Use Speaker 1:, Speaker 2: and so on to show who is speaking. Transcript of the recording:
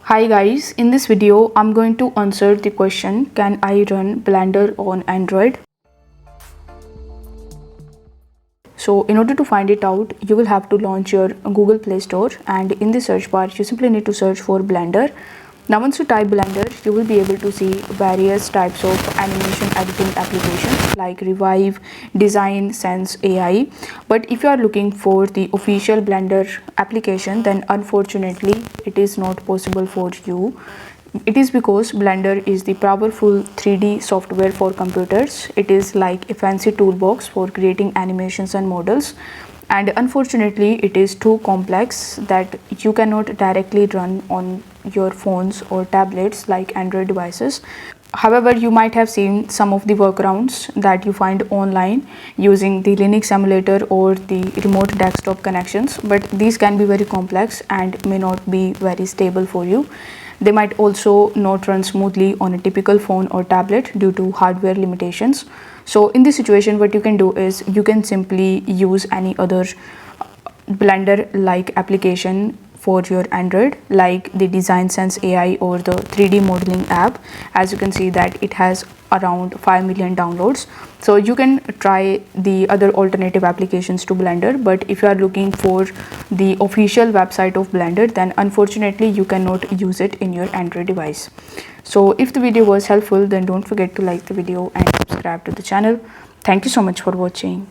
Speaker 1: Hi guys, in this video I'm going to answer the question, can I run Blender on Android? So in order to find it out, you will have to launch your Google Play Store, and in the search bar you simply need to search for Blender. Now once you type Blender, you will be able to see various types of animation editing applications like Revive, Design, Sense, AI. But if you are looking for the official Blender application, then unfortunately it is not possible for you. It is because Blender is the powerful 3D software for computers. It is like a fancy toolbox for creating animations and models, and unfortunately it is too complex that you cannot directly run on your phones or tablets like Android devices. However, you might have seen some of the workarounds that you find online using the Linux emulator or the remote desktop connections, but these can be very complex and may not be very stable for you. They might also not run smoothly on a typical phone or tablet due to hardware limitations. So in this situation, what you can do is you can simply use any other Blender like application for your Android, like the Design Sense AI or the 3D modeling app. As you can see that it has around 5 million downloads. So you can try the other alternative applications to Blender, but if you are looking for the official website of Blender, then unfortunately you cannot use it in your Android device. So if the video was helpful, then don't forget to like the video and subscribe to the channel. Thank you so much for watching.